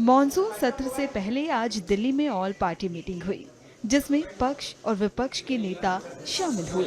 Monsoon सत्र से पहले आज दिल्ली में ऑल पार्टी मीटिंग हुई, जिसमें पक्ष और विपक्ष के नेता शामिल हुए।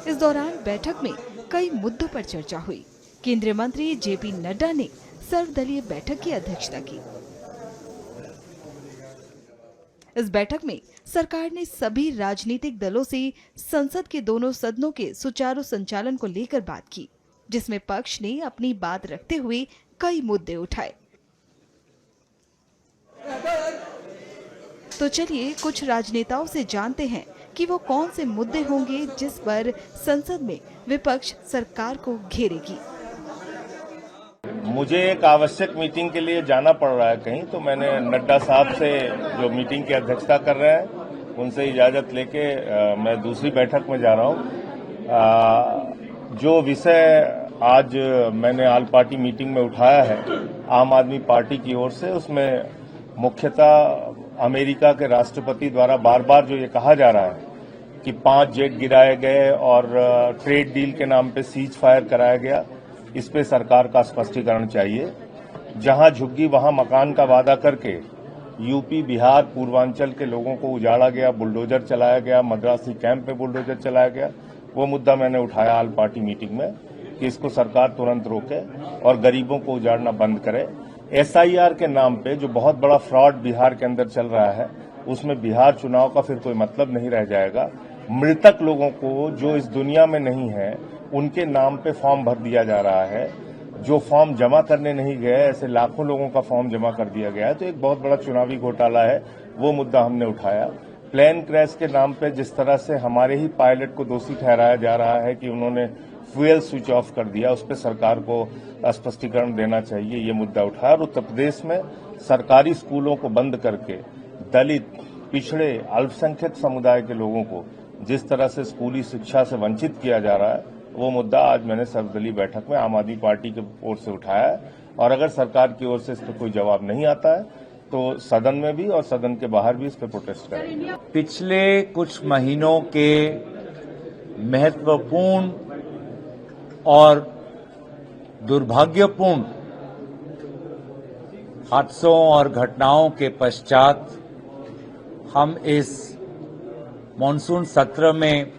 इस दौरान बैठक में कई मुद्दों पर चर्चा हुई। केंद्रीय मंत्री जेपी नड्डा ने सर्वदलीय बैठक की अध्यक्षता की। इस बैठक में सरकार ने सभी राजनीतिक दलों से संसद के दोनों सदनों के सुचारू संचालन को लेकर बात की, जिसमें पक्ष ने अपनी बात रखते हुए कई मुद्दे उठाए। तो चलिए कुछ राजनेताओं से जानते हैं कि वो कौन से मुद्दे होंगे जिस पर संसद में विपक्ष सरकार को घेरेगी। मुझे एक आवश्यक मीटिंग के लिए जाना पड़ रहा है कहीं, तो मैंने नड्डा साहब से, जो मीटिंग की अध्यक्षता कर रहे हैं, उनसे इजाजत लेके मैं दूसरी बैठक में जा रहा हूं। जो विषय आज मैंने ऑल पार्टी मीटिंग में उठाया है आम आदमी पार्टी की ओर से, उसमें मुख्यतः अमेरिका के राष्ट्रपति द्वारा बार बार जो ये कहा जा रहा है कि 5 जेट गिराए गए और ट्रेड डील के नाम पे सीज फायर कराया गया, इस पे सरकार का स्पष्टीकरण चाहिए। जहां झुग्गी वहां मकान का वादा करके यूपी, बिहार, पूर्वांचल के लोगों को उजाड़ा गया, बुलडोजर चलाया गया, मद्रासी कैंप में बुलडोजर चलाया गया, वो मुद्दा मैंने उठाया ऑल पार्टी मीटिंग में कि इसको सरकार तुरंत रोके और गरीबों को उजाड़ना बंद करे। एसआईआर के नाम पे जो बहुत बड़ा फ्रॉड बिहार के अंदर चल रहा है, उसमें बिहार चुनाव का फिर कोई मतलब नहीं रह जाएगा। मृतक लोगों को जो इस दुनिया में नहीं है, उनके नाम पे फॉर्म भर दिया जा रहा है। जो फॉर्म जमा करने नहीं गए, ऐसे लाखों लोगों का फॉर्म जमा कर दिया गया है। तो एक बहुत बड़ा चुनावी घोटाला है, वो मुद्दा हमने उठाया। प्लेन क्रैश के नाम पे जिस तरह से हमारे ही पायलट को दोषी ठहराया जा रहा है कि उन्होंने फ्यूल स्विच ऑफ कर दिया, उस पर सरकार को स्पष्टीकरण देना चाहिए, ये मुद्दा उठाया। और उत्तर प्रदेश में सरकारी स्कूलों को बंद करके दलित, पिछड़े, अल्पसंख्यक समुदाय के लोगों को जिस तरह से स्कूली शिक्षा से वंचित किया जा रहा है, वो मुद्दा आज मैंने सर्वदलीय बैठक में आम आदमी पार्टी की ओर से उठाया है। और अगर सरकार की ओर से इस पर कोई जवाब नहीं आता है तो सदन में भी और सदन के बाहर भी इस पर प्रोटेस्ट करेंगे। पिछले कुछ महीनों के महत्वपूर्ण और दुर्भाग्यपूर्ण हादसों और घटनाओं के पश्चात हम इस मॉनसून सत्र में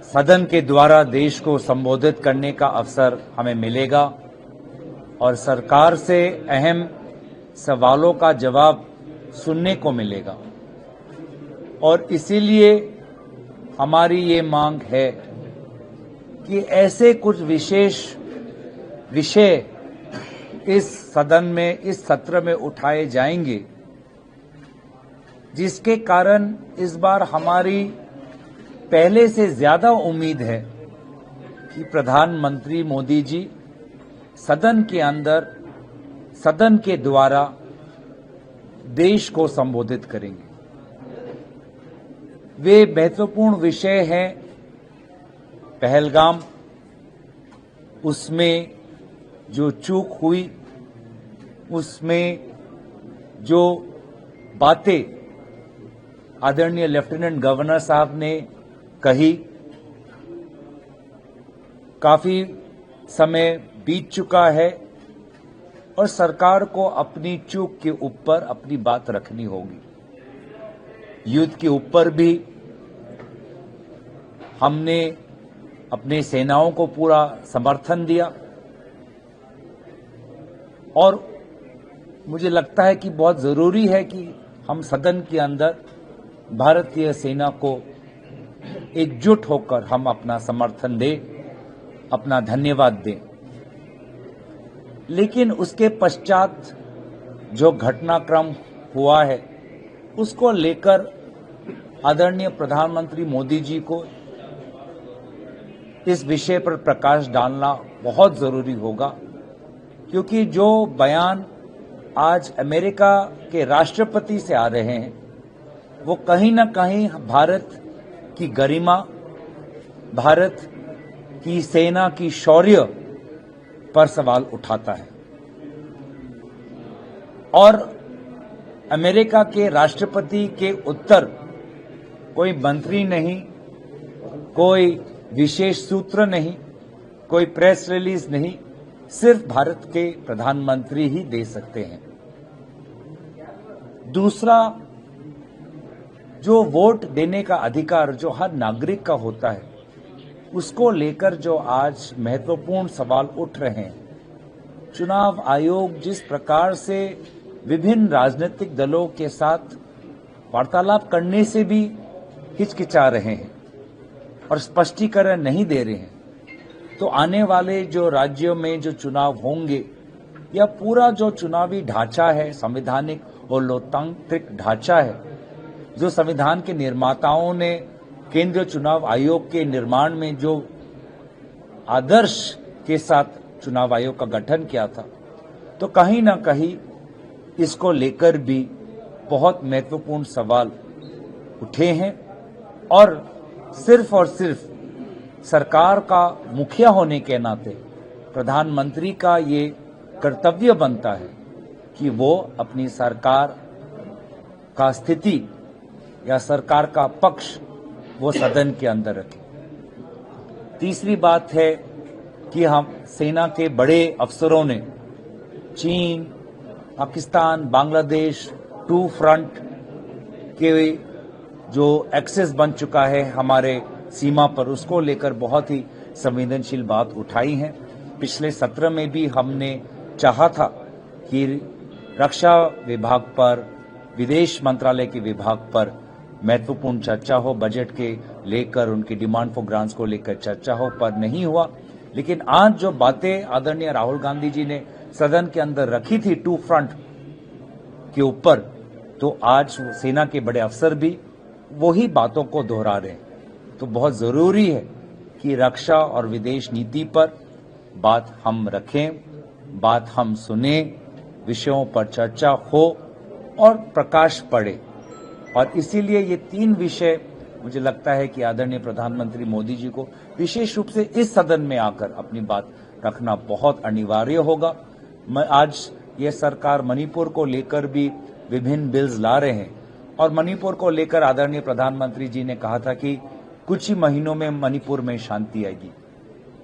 सदन के द्वारा देश को संबोधित करने का अवसर हमें मिलेगा और सरकार से अहम सवालों का जवाब सुनने को मिलेगा। और इसीलिए हमारी ये मांग है कि ऐसे कुछ विशेष विषय इस सदन में, इस सत्र में उठाए जाएंगे जिसके कारण इस बार हमारी पहले से ज्यादा उम्मीद है कि प्रधानमंत्री मोदी जी सदन के अंदर, सदन के द्वारा देश को संबोधित करेंगे। वे महत्वपूर्ण विषय हैं पहलगाम, उसमें जो चूक हुई, उसमें जो बातें आदरणीय लेफ्टिनेंट गवर्नर साहब ने कही, काफी समय बीत चुका है और सरकार को अपनी चूक के ऊपर अपनी बात रखनी होगी। युद्ध के ऊपर भी हमने अपने सेनाओं को पूरा समर्थन दिया और मुझे लगता है कि बहुत जरूरी है कि हम सदन के अंदर भारतीय सेना को एकजुट होकर हम अपना समर्थन दें, अपना धन्यवाद दें। लेकिन उसके पश्चात जो घटनाक्रम हुआ है, उसको लेकर आदरणीय प्रधानमंत्री मोदी जी को इस विषय पर प्रकाश डालना बहुत जरूरी होगा, क्योंकि जो बयान आज अमेरिका के राष्ट्रपति से आ रहे हैं, वो कहीं न कहीं भारत की गरिमा, भारत की सेना की शौर्य पर सवाल उठाता है। और अमेरिका के राष्ट्रपति के उत्तर कोई मंत्री नहीं, कोई विशेष सूत्र नहीं, कोई प्रेस रिलीज नहीं, सिर्फ भारत के प्रधानमंत्री ही दे सकते हैं। दूसरा, जो वोट देने का अधिकार जो हर नागरिक का होता है, उसको लेकर जो आज महत्वपूर्ण सवाल उठ रहे हैं, चुनाव आयोग जिस प्रकार से विभिन्न राजनीतिक दलों के साथ वार्तालाप करने से भी हिचकिचा रहे हैं और स्पष्टीकरण नहीं दे रहे हैं, तो आने वाले जो राज्यों में जो चुनाव होंगे, यह पूरा जो चुनावी ढांचा है, संवैधानिक और लोकतांत्रिक ढांचा है, जो संविधान के निर्माताओं ने केंद्रीय चुनाव आयोग के निर्माण में जो आदर्श के साथ चुनाव आयोग का गठन किया था, तो कहीं ना कहीं इसको लेकर भी बहुत महत्वपूर्ण सवाल उठे हैं। और सिर्फ सरकार का मुखिया होने के नाते प्रधानमंत्री का ये कर्तव्य बनता है कि वो अपनी सरकार का स्थिति या सरकार का पक्ष वो सदन के अंदर रखे। तीसरी बात है कि हम सेना के बड़े अफसरों ने चीन, पाकिस्तान, बांग्लादेश, टू फ्रंट के जो एक्सेस बन चुका है हमारे सीमा पर, उसको लेकर बहुत ही संवेदनशील बात उठाई है। पिछले सत्र में भी हमने चाहा था कि रक्षा विभाग पर, विदेश मंत्रालय के विभाग पर महत्वपूर्ण चर्चा हो, बजट के लेकर उनकी डिमांड फॉर ग्रांट्स को लेकर चर्चा हो, पर नहीं हुआ। लेकिन आज जो बातें आदरणीय राहुल गांधी जी ने सदन के अंदर रखी थी टू फ्रंट के ऊपर, तो आज सेना के बड़े अफसर भी वही बातों को दोहरा रहे हैं। तो बहुत जरूरी है कि रक्षा और विदेश नीति पर बात हम रखें, बात हम सुने, विषयों पर चर्चा हो और प्रकाश पड़े। और इसीलिए ये 3 विषय मुझे लगता है कि आदरणीय प्रधानमंत्री मोदी जी को विशेष रूप से इस सदन में आकर अपनी बात रखना बहुत अनिवार्य होगा। आज ये सरकार मणिपुर को लेकर भी विभिन्न बिल्स ला रहे हैं और मणिपुर को लेकर आदरणीय प्रधानमंत्री जी ने कहा था कि कुछ ही महीनों में मणिपुर में शांति आएगी।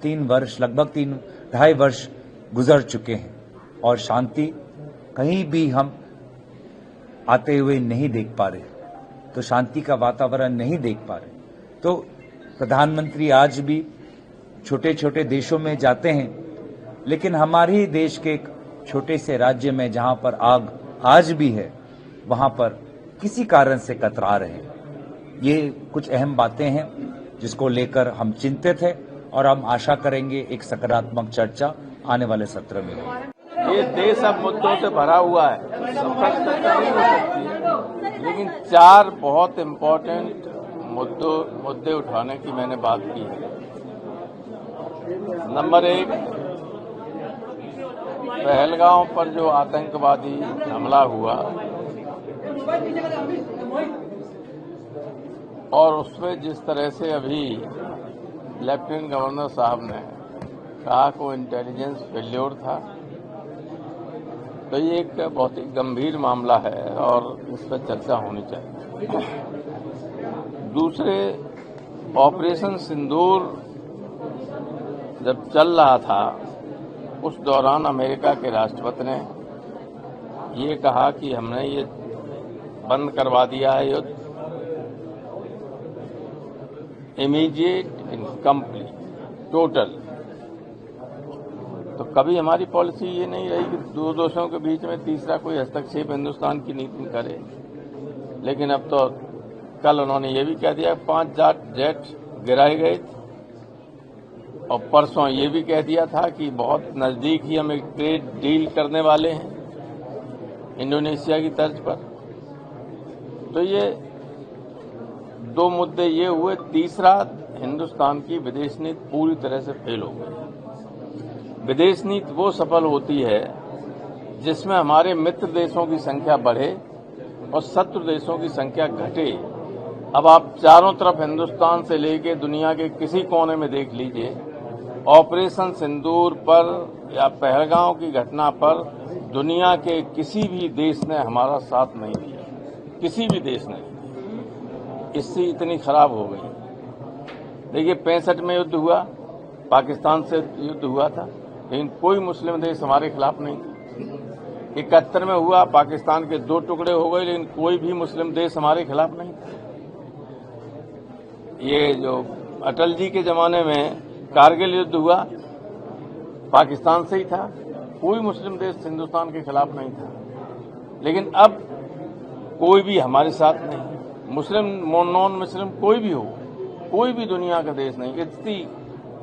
3 वर्ष, लगभग 3-2.5 वर्ष गुजर चुके हैं और शांति कहीं भी हम आते हुए नहीं देख पा रहे, तो शांति का वातावरण नहीं देख पा रहे। तो प्रधानमंत्री आज भी छोटे छोटे देशों में जाते हैं, लेकिन हमारे ही देश के एक छोटे से राज्य में जहां पर आग आज भी है, वहां पर किसी कारण से कतरा रहे हैं। ये कुछ अहम बातें हैं जिसको लेकर हम चिंतित हैं और हम आशा करेंगे एक सकारात्मक चर्चा आने वाले सत्र में हो। ये देश अब मुद्दों से भरा हुआ है, सफल चर्चा नहीं हो सकती है, लेकिन 4 बहुत इम्पोर्टेंट मुद्दे उठाने की मैंने बात की है। नंबर 1, पहलगांव पर जो आतंकवादी हमला हुआ और उसमें जिस तरह से अभी लेफ्टिनेंट गवर्नर साहब ने कहा को इंटेलिजेंस फेल्योर था, तो ये एक बहुत ही गंभीर मामला है और इस पर चर्चा होनी चाहिए। दूसरे, ऑपरेशन सिंदूर जब चल रहा था, उस दौरान अमेरिका के राष्ट्रपति ने ये कहा कि हमने ये बंद करवा दिया है युद्ध, इमीडिएट, इनकम्प्लीट, टोटल। तो कभी हमारी पॉलिसी ये नहीं रही कि 2 देशों के बीच में तीसरा कोई हस्तक्षेप हिंदुस्तान की नीति में करे। लेकिन अब तो कल उन्होंने ये भी कह दिया 5 जेट गिराए गए थे और परसों ये भी कह दिया था कि बहुत नजदीक ही हम एक ट्रेड डील करने वाले हैं इंडोनेशिया की तर्ज पर। तो ये 2 मुद्दे ये हुए। तीसरा, हिंदुस्तान की विदेश नीति पूरी तरह से फेल हो गई। विदेश नीति वो सफल होती है जिसमें हमारे मित्र देशों की संख्या बढ़े और शत्रु देशों की संख्या घटे। अब आप चारों तरफ हिंदुस्तान से लेकर दुनिया के किसी कोने में देख लीजिए, ऑपरेशन सिंदूर पर या पहलगांव की घटना पर दुनिया के किसी भी देश ने हमारा साथ नहीं दिया, किसी भी देश ने। इससे इतनी खराब हो गई। देखिए 65 में युद्ध हुआ, पाकिस्तान से युद्ध हुआ था, लेकिन कोई मुस्लिम देश हमारे खिलाफ नहीं था। 71 में हुआ, पाकिस्तान के 2 टुकड़े हो गए, लेकिन कोई भी मुस्लिम देश हमारे खिलाफ नहीं था। ये जो अटल जी के जमाने में कारगिल युद्ध हुआ, पाकिस्तान से ही था, कोई मुस्लिम देश हिंदुस्तान के खिलाफ नहीं था। लेकिन अब कोई भी हमारे साथ नहीं, मुस्लिम नॉन मुस्लिम कोई भी हो, कोई भी दुनिया का देश नहीं। इतनी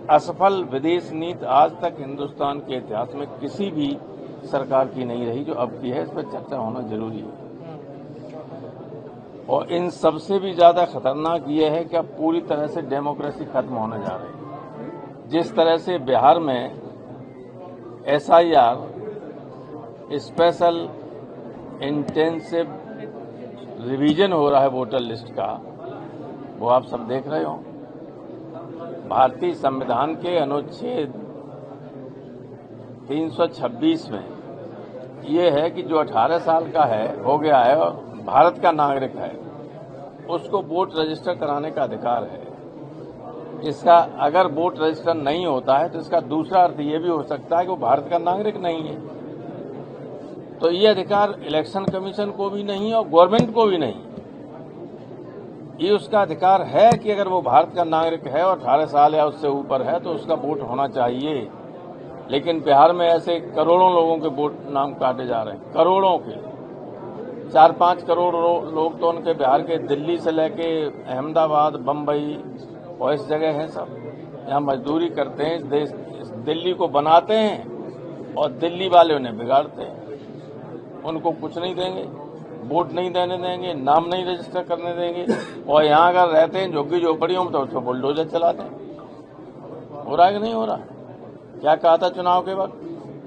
असफल विदेश नीति आज तक हिंदुस्तान के इतिहास में किसी भी सरकार की नहीं रही जो अब की है। इस पर चर्चा होना जरूरी है। और इन सबसे भी ज्यादा खतरनाक ये है कि अब पूरी तरह से डेमोक्रेसी खत्म होने जा रही है। जिस तरह से बिहार में SIR स्पेशल इंटेंसिव रिवीजन हो रहा है वोटर लिस्ट का, वो आप सब देख रहे हो। भारतीय संविधान के अनुच्छेद 326 में ये है कि जो 18 साल का है, हो गया है और भारत का नागरिक है, उसको वोट रजिस्टर कराने का अधिकार है। इसका अगर वोट रजिस्टर नहीं होता है तो इसका दूसरा अर्थ ये भी हो सकता है कि वो भारत का नागरिक नहीं है। तो ये अधिकार इलेक्शन कमीशन को भी नहीं और गवर्नमेंट को भी नहीं। ये उसका अधिकार है कि अगर वो भारत का नागरिक है और 18 साल या उससे ऊपर है तो उसका वोट होना चाहिए। लेकिन बिहार में ऐसे करोड़ों लोगों के वोट नाम काटे जा रहे हैं, करोड़ों के। 4-5 करोड़ लोग तो उनके बिहार के दिल्ली से लेके अहमदाबाद, बम्बई और इस जगह हैं, सब यहाँ मजदूरी करते हैं। दिल्ली को बनाते हैं और दिल्ली वाले उन्हें बिगाड़ते हैं। उनको कुछ नहीं देंगे, वोट नहीं देने देंगे, नाम नहीं रजिस्टर करने देंगे। और यहाँ अगर रहते हैं झुग्गी झोपड़ियों में तो उसको बुलडोजर चलाते हैं। हो रहा है कि नहीं हो रहा? क्या कहा था चुनाव के वक्त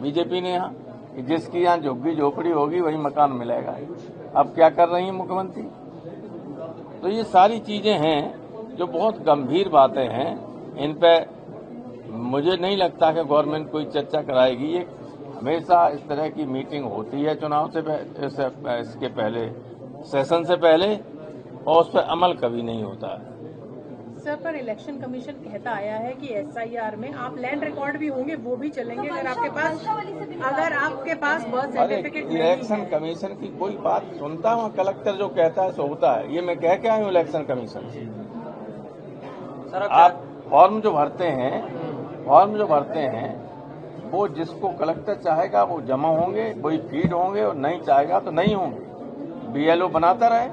बीजेपी ने यहाँ कि जिसकी यहाँ झुग्गी झोपड़ी होगी वही मकान मिलेगा। अब क्या कर रही है मुख्यमंत्री? तो ये सारी चीजें हैं जो बहुत गंभीर बातें हैं। इन पे मुझे नहीं लगता कि गवर्नमेंट कोई चर्चा कराएगी। ये हमेशा इस तरह की मीटिंग होती है चुनाव से इसके पहले, सेशन से पहले, और उस पर अमल कभी नहीं होता है। सर, पर इलेक्शन कमीशन कहता आया है कि SIR में आप लैंड रिकॉर्ड भी होंगे, वो भी चलेंगे अगर आपके पास बर्थ सर्टिफिकेट नहीं है। इलेक्शन कमीशन की कोई बात सुनता हूँ, कलेक्टर जो कहता है सो होता है। ये मैं कह के आया हूँ इलेक्शन कमीशन से। आप फॉर्म जो भरते हैं वो जिसको कलेक्टर चाहेगा वो जमा होंगे, वही फीड होंगे, और नहीं चाहेगा तो नहीं होंगे। BLO बनाता रहे।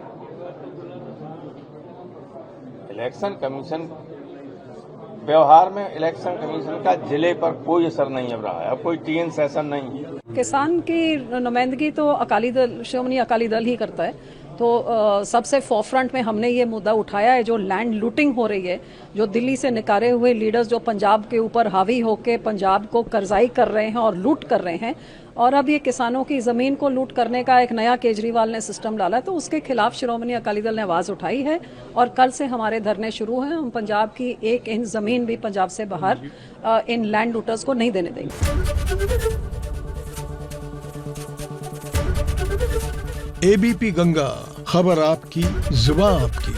इलेक्शन कमीशन व्यवहार में इलेक्शन कमीशन का जिले पर कोई असर नहीं अब रहा है। अब कोई TN सेशन नहीं है। किसान की नुमाइंदगी तो अकाली दल, श्रोमणी अकाली दल ही करता है। तो सबसे फोरफ्रंट में हमने ये मुद्दा उठाया है, जो लैंड लूटिंग हो रही है, जो दिल्ली से निकाले हुए लीडर्स जो पंजाब के ऊपर हावी होकर पंजाब को कर्जाई कर रहे हैं और लूट कर रहे हैं, और अब ये किसानों की जमीन को लूट करने का एक नया केजरीवाल ने सिस्टम डाला है। तो उसके खिलाफ श्रोमणी अकाली दल ने आवाज उठाई है और कल से हमारे धरने शुरू हैं। हम पंजाब की 1 इंच जमीन भी पंजाब से बाहर इन लैंड लूटर्स को नहीं देने देंगे। ABP गंगा, खबर आपकी, जुबान आपकी।